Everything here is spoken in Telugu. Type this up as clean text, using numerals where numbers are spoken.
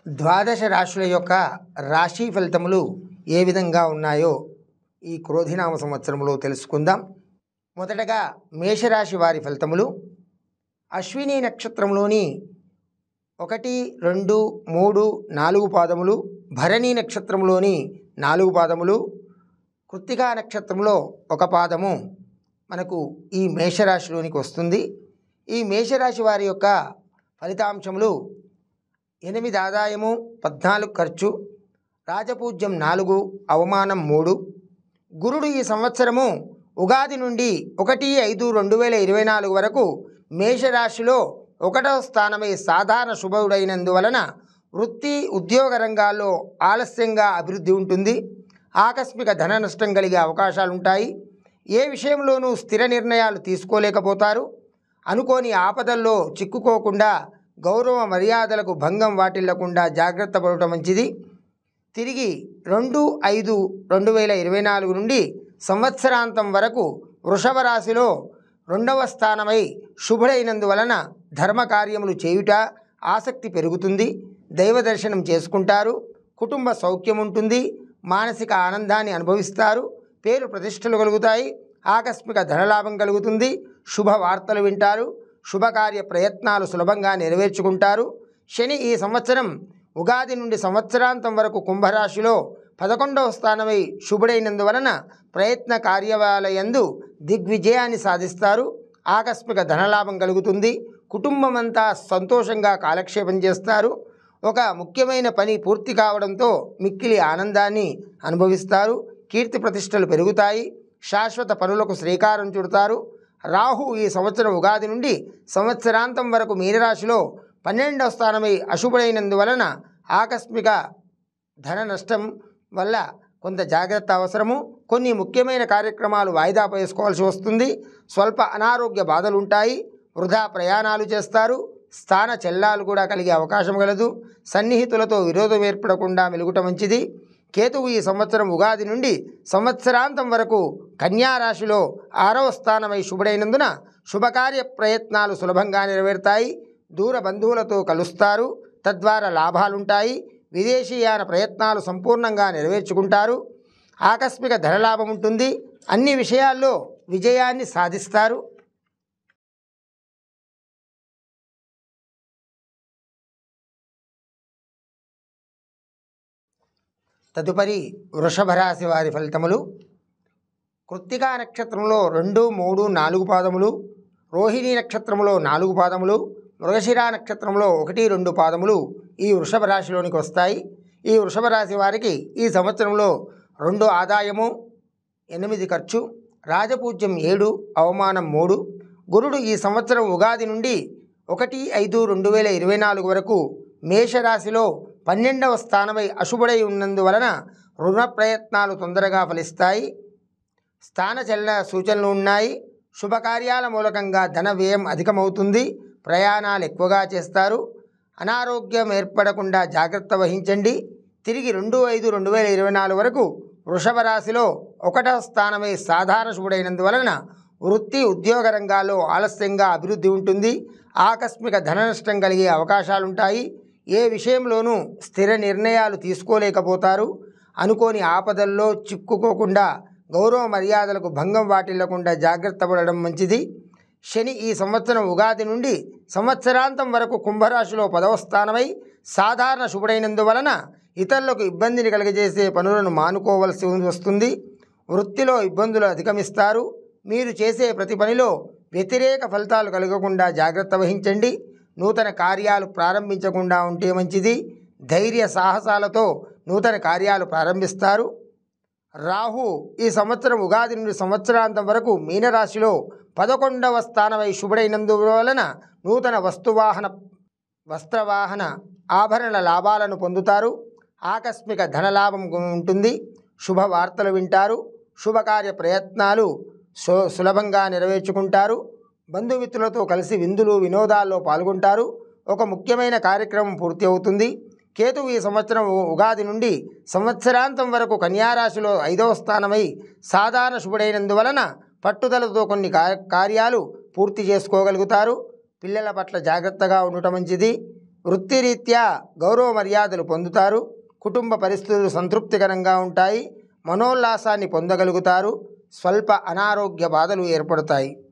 ద్వాదశ రాశుల యొక్క రాశి ఫలితములు ఏ విధంగా ఉన్నాయో ఈ క్రోధినామ సంవత్సరంలో తెలుసుకుందాం. మొదటగా మేషరాశి వారి ఫలితములు. అశ్విని నక్షత్రంలోని 1, 2, 3, 4 పాదములు, భరణి నక్షత్రంలోని 4 పాదములు, కృత్తికా నక్షత్రంలో 1 పాదము మనకు ఈ మేషరాశిలోనికి వస్తుంది. ఈ మేషరాశి వారి యొక్క ఫలితాంశములు: 8 ఆదాయము, 14 ఖర్చు, రాజపూజ్యం 4, అవమానం 3. గురుడు ఈ సంవత్సరము ఉగాది నుండి 1/5/2024 వరకు మేషరాశిలో 1వ స్థానమై సాధారణ శుభుడైనందువలన వృత్తి ఉద్యోగ రంగాల్లో ఆలస్యంగా అభివృద్ధి ఉంటుంది. ఆకస్మిక ధన నష్టం కలిగే అవకాశాలుంటాయి. ఏ విషయంలోనూ స్థిర నిర్ణయాలు తీసుకోలేకపోతారు. అనుకోని ఆపదల్లో చిక్కుకోకుండా గౌరవ మర్యాదలకు భంగం వాటిల్లకుండా జాగ్రత్త పడటం మంచిది. తిరిగి 2/5/2024 నుండి సంవత్సరాంతం వరకు వృషభ రాశిలో 2వ స్థానమై శుభుడైనందువలన ధర్మకార్యములు చేయుట ఆసక్తి పెరుగుతుంది. దైవ దర్శనం చేసుకుంటారు. కుటుంబ సౌఖ్యం ఉంటుంది. మానసిక ఆనందాన్ని అనుభవిస్తారు. పేరు ప్రతిష్టలు కలుగుతాయి. ఆకస్మిక ధనలాభం కలుగుతుంది. శుభవార్తలు వింటారు. శుభకార్య ప్రయత్నాలు సులభంగా నెరవేర్చుకుంటారు. శని ఈ సంవత్సరం ఉగాది నుండి సంవత్సరాంతం వరకు కుంభరాశిలో 11వ స్థానమై శుభుడైనందువలన ప్రయత్న కార్యాలయందు దిగ్విజయాన్ని సాధిస్తారు. ఆకస్మిక ధనలాభం కలుగుతుంది. కుటుంబం అంతా సంతోషంగా కాలక్షేపం చేస్తారు. ఒక ముఖ్యమైన పని పూర్తి కావడంతో మిక్కిలి ఆనందాన్ని అనుభవిస్తారు. కీర్తి ప్రతిష్టలు పెరుగుతాయి. శాశ్వత పనులకు శ్రీకారం చుడతారు. రాహు ఈ సంవత్సరం ఉగాది నుండి సంవత్సరాంతం వరకు మీనరాశిలో 12వ స్థానమై అశుభుడైనందువలన ఆకస్మిక ధన నష్టం వల్ల కొంత జాగ్రత్త అవసరము. కొన్ని ముఖ్యమైన కార్యక్రమాలు వాయిదా వేసుకోవాల్సి వస్తుంది. స్వల్ప అనారోగ్య బాధలుంటాయి. వృధా ప్రయాణాలు చేస్తారు. స్థాన చలనాలు కూడా కలిగే అవకాశం కలదు. సన్నిహితులతో విరోధం ఏర్పడకుండా మెలుగుట మంచిది. కేతువు ఈ సంవత్సరం ఉగాది నుండి సంవత్సరాంతం వరకు కన్యారాశిలో 6వ స్థానమై శుభుడైనందున శుభకార్య ప్రయత్నాలు సులభంగా నెరవేరుతాయి. దూర బంధువులతో కలుస్తారు. తద్వారా లాభాలుంటాయి. విదేశీయాన ప్రయత్నాలు సంపూర్ణంగా నెరవేర్చుకుంటారు. ఆకస్మిక ధనలాభం ఉంటుంది. అన్ని విషయాల్లో విజయాన్ని సాధిస్తారు. తదుపరి వృషభ రాశి వారి ఫలితములు. కృత్తికా నక్షత్రంలో 2, 3, 4 పాదములు, రోహిణి నక్షత్రంలో 4 పాదములు, మృగశిర నక్షత్రంలో 1, 2 పాదములు ఈ వృషభ రాశిలోనికి వస్తాయి. ఈ వృషభ రాశి వారికి ఈ సంవత్సరంలో 2 ఆదాయము, 8 ఖర్చు, రాజపూజ్యం 7, అవమానం 3. గురుడు ఈ సంవత్సరం ఉగాది నుండి 1/5/2024 వరకు మేషరాశిలో 12వ స్థానమై అశుభుడై ఉన్నందువలన రుణ ప్రయత్నాలు తొందరగా ఫలిస్తాయి. స్థాన చలన సూచనలు ఉన్నాయి. శుభకార్యాల మూలకంగా ధన వ్యయం అధికమవుతుంది. ప్రయాణాలు ఎక్కువగా చేస్తారు. అనారోగ్యం ఏర్పడకుండా జాగ్రత్త వహించండి. తిరిగి 2/5/2024 వరకు వృషభ రాశిలో 1వ స్థానమై సాధారణ శుభుడైనందువలన వృత్తి ఉద్యోగ రంగాల్లో ఆలస్యంగా అభివృద్ధి ఉంటుంది. ఆకస్మిక ధన నష్టం కలిగే అవకాశాలుంటాయి. ఏ విషయంలోనూ స్థిర నిర్ణయాలు తీసుకోలేకపోతారు. అనుకోని ఆపదల్లో చిక్కుకోకుండా గౌరవ మర్యాదలకు భంగం వాటిల్లకుండా జాగ్రత్త పడడం మంచిది. శని ఈ సంవత్సరం ఉగాది నుండి సంవత్సరాంతం వరకు కుంభరాశిలో 10వ స్థానమై సాధారణ శుభుడైనందువలన ఇతరులకు ఇబ్బందిని కలుగజేసే పనులను మానుకోవలసి వస్తుంది. వృత్తిలో ఇబ్బందులు అధిగమిస్తారు. మీరు చేసే ప్రతి పనిలో వ్యతిరేక ఫలితాలు కలగకుండా జాగ్రత్త వహించండి. నూతన కార్యాలు ప్రారంభించకుండా ఉంటే మంచిది. ధైర్య సాహసాలతో నూతన కార్యాలు ప్రారంభిస్తారు. రాహు ఈ సంవత్సరం ఉగాది నుండి సంవత్సరాంతం వరకు మీనరాశిలో 11వ స్థానమై శుభుడైనందువలన నూతన వస్త్రవాహన ఆభరణ లాభాలను పొందుతారు. ఆకస్మిక ధనలాభం ఉంటుంది. శుభవార్తలు వింటారు. శుభకార్య ప్రయత్నాలు సులభంగా నెరవేర్చుకుంటారు. బంధుమిత్రులతో కలిసి విందులు వినోదాల్లో పాల్గొంటారు. ఒక ముఖ్యమైన కార్యక్రమం పూర్తి అవుతుంది. కేతువు ఈ సంవత్సరం ఉగాది నుండి సంవత్సరాంతం వరకు కన్యారాశిలో 5వ స్థానమై సాధారణ శుభుడైనందువలన పట్టుదలతో కొన్ని కార్యాలు పూర్తి చేసుకోగలుగుతారు. పిల్లల పట్ల జాగ్రత్తగా ఉండటం మంచిది. వృత్తిరీత్యా గౌరవ మర్యాదలు పొందుతారు. కుటుంబ పరిస్థితులు సంతృప్తికరంగా ఉంటాయి. మనోల్లాసాన్ని పొందగలుగుతారు. స్వల్ప అనారోగ్య బాధలు ఏర్పడతాయి.